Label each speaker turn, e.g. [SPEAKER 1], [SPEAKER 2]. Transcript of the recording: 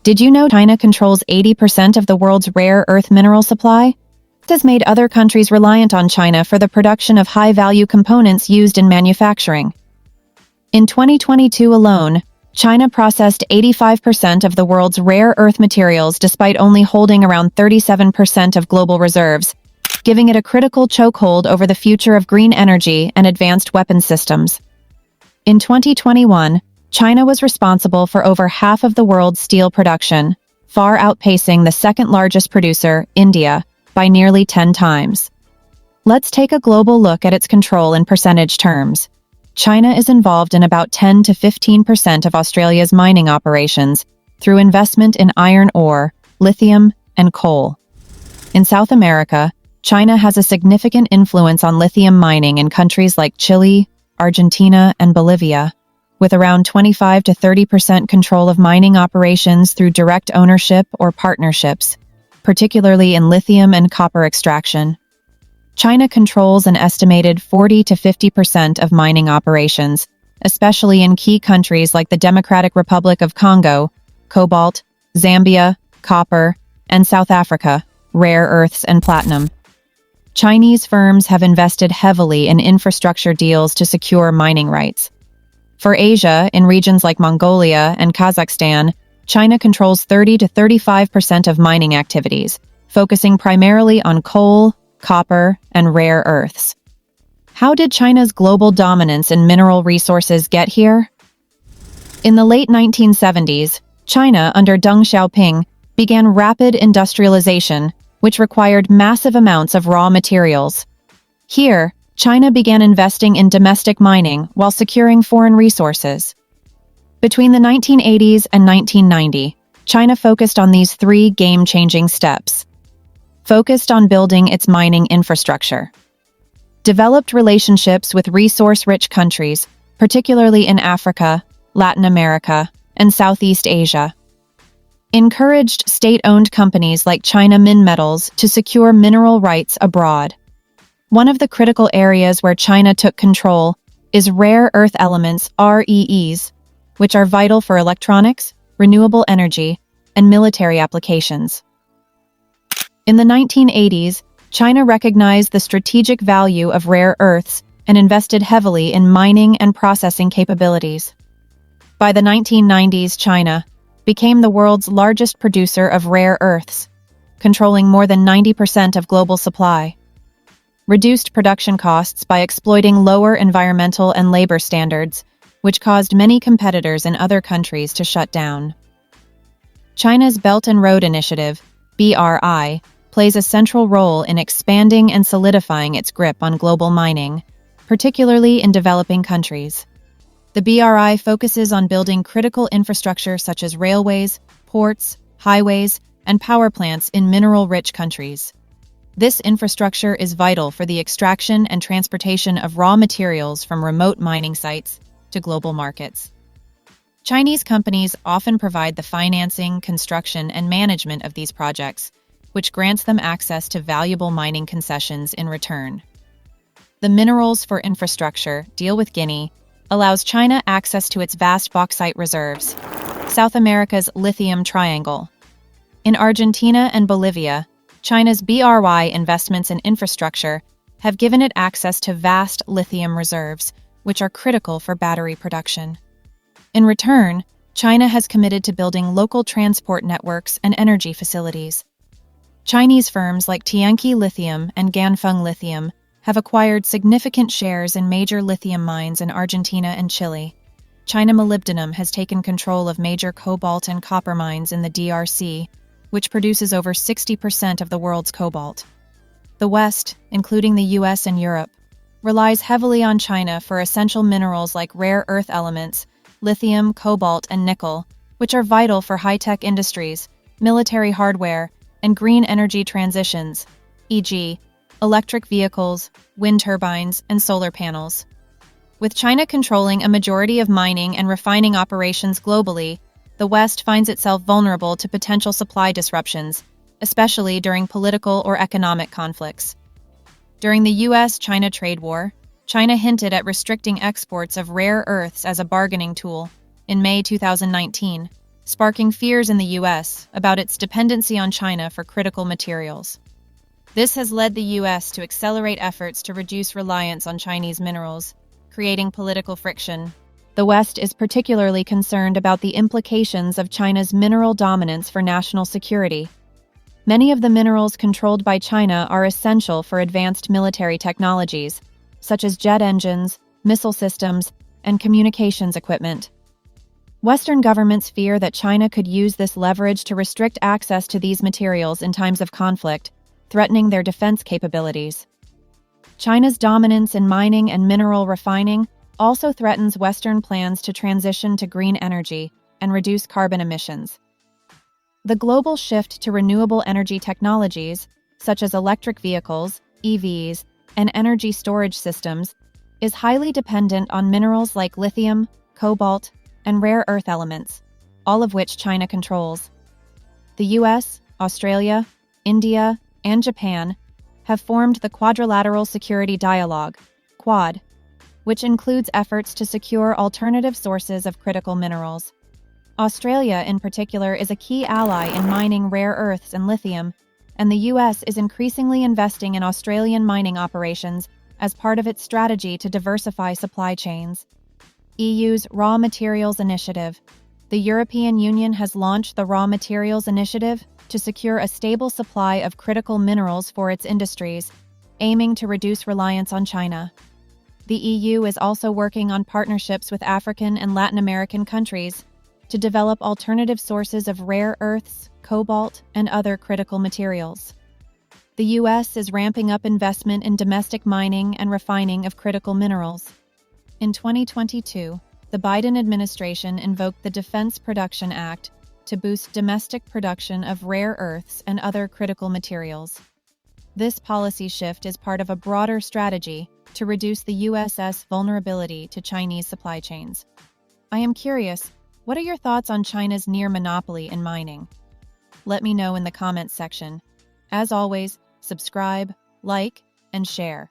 [SPEAKER 1] Did you know China controls 80% of the world's rare earth mineral supply? This has made other countries reliant on China for the production of high-value components used in manufacturing. In 2022 alone, China processed 85% of the world's rare earth materials despite only holding around 37% of global reserves, giving it a critical chokehold over the future of green energy and advanced weapons systems. In 2021, China was responsible for over half of the world's steel production, far outpacing the second-largest producer, India, by nearly 10 times. Let's take a global look at its control in percentage terms. China is involved in about 10 to 15% of Australia's mining operations through investment in iron ore, lithium, and coal. In South America, China has a significant influence on lithium mining in countries like Chile, Argentina, and Bolivia, with around 25 to 30% control of mining operations through direct ownership or partnerships, particularly in lithium and copper extraction. China controls an estimated 40 to 50% of mining operations, especially in key countries like the Democratic Republic of Congo, cobalt, Zambia, copper, and South Africa, rare earths and platinum. Chinese firms have invested heavily in infrastructure deals to secure mining rights. For Asia, in regions like Mongolia and Kazakhstan, China controls 30 to 35% of mining activities, focusing primarily on coal, copper, and rare earths. How did China's global dominance in mineral resources get here? In the late 1970s, China, under Deng Xiaoping, began rapid industrialization, which required massive amounts of raw materials. Here, China began investing in domestic mining while securing foreign resources. Between the 1980s and 1990, China focused on these three game-changing steps. Focused on building its mining infrastructure. Developed relationships with resource-rich countries, particularly in Africa, Latin America, and Southeast Asia. Encouraged state-owned companies like China Minmetals to secure mineral rights abroad. One of the critical areas where China took control is rare earth elements, REEs, which are vital for electronics, renewable energy, and military applications. In the 1980s, China recognized the strategic value of rare earths and invested heavily in mining and processing capabilities. By the 1990s, China became the world's largest producer of rare earths, controlling more than 90% of global supply. Reduced production costs by exploiting lower environmental and labor standards, which caused many competitors in other countries to shut down. China's Belt and Road Initiative, BRI, plays a central role in expanding and solidifying its grip on global mining, particularly in developing countries. The BRI focuses on building critical infrastructure such as railways, ports, highways, and power plants in mineral-rich countries. This infrastructure is vital for the extraction and transportation of raw materials from remote mining sites to global markets. Chinese companies often provide the financing, construction, and management of these projects, which grants them access to valuable mining concessions in return. The Minerals for Infrastructure deal with Guinea allows China access to its vast bauxite reserves, South America's lithium triangle. In Argentina and Bolivia, China's BRI investments in infrastructure have given it access to vast lithium reserves, which are critical for battery production. In return, China has committed to building local transport networks and energy facilities. Chinese firms like Tianqi Lithium and Ganfeng Lithium have acquired significant shares in major lithium mines in Argentina and Chile. China Molybdenum has taken control of major cobalt and copper mines in the DRC, which produces over 60% of the world's cobalt. The West, including the US and Europe, relies heavily on China for essential minerals like rare earth elements, lithium, cobalt, and nickel, which are vital for high-tech industries, military hardware, and green energy transitions, e.g., electric vehicles, wind turbines, and solar panels. With China controlling a majority of mining and refining operations globally, the West finds itself vulnerable to potential supply disruptions, especially during political or economic conflicts. During the US-China trade war, China hinted at restricting exports of rare earths as a bargaining tool. In May 2019, sparking fears in the U.S. about its dependency on China for critical materials. This has led the U.S. to accelerate efforts to reduce reliance on Chinese minerals, creating political friction. The West is particularly concerned about the implications of China's mineral dominance for national security. Many of the minerals controlled by China are essential for advanced military technologies, such as jet engines, missile systems, and communications equipment. Western governments fear that China could use this leverage to restrict access to these materials in times of conflict, threatening their defense capabilities. China's dominance in mining and mineral refining also threatens Western plans to transition to green energy and reduce carbon emissions. The global shift to renewable energy technologies, such as electric vehicles, EVs, and energy storage systems, is highly dependent on minerals like lithium, cobalt, and rare earth elements, all of which China controls. The US, Australia, India, and Japan have formed the Quadrilateral Security Dialogue, Quad, which includes efforts to secure alternative sources of critical minerals. Australia, in particular, is a key ally in mining rare earths and lithium, and the U.S. is increasingly investing in Australian mining operations as part of its strategy to diversify supply chains. EU's Raw Materials Initiative. The European Union has launched the Raw Materials Initiative to secure a stable supply of critical minerals for its industries, aiming to reduce reliance on China. The EU is also working on partnerships with African and Latin American countries to develop alternative sources of rare earths, cobalt, and other critical materials. The U.S. is ramping up investment in domestic mining and refining of critical minerals. In 2022, the Biden administration invoked the Defense Production Act to boost domestic production of rare earths and other critical materials. This policy shift is part of a broader strategy to reduce the U.S.'s vulnerability to Chinese supply chains. I am curious, what are your thoughts on China's near monopoly in mining? Let me know in the comments section. As always, subscribe, like, and share.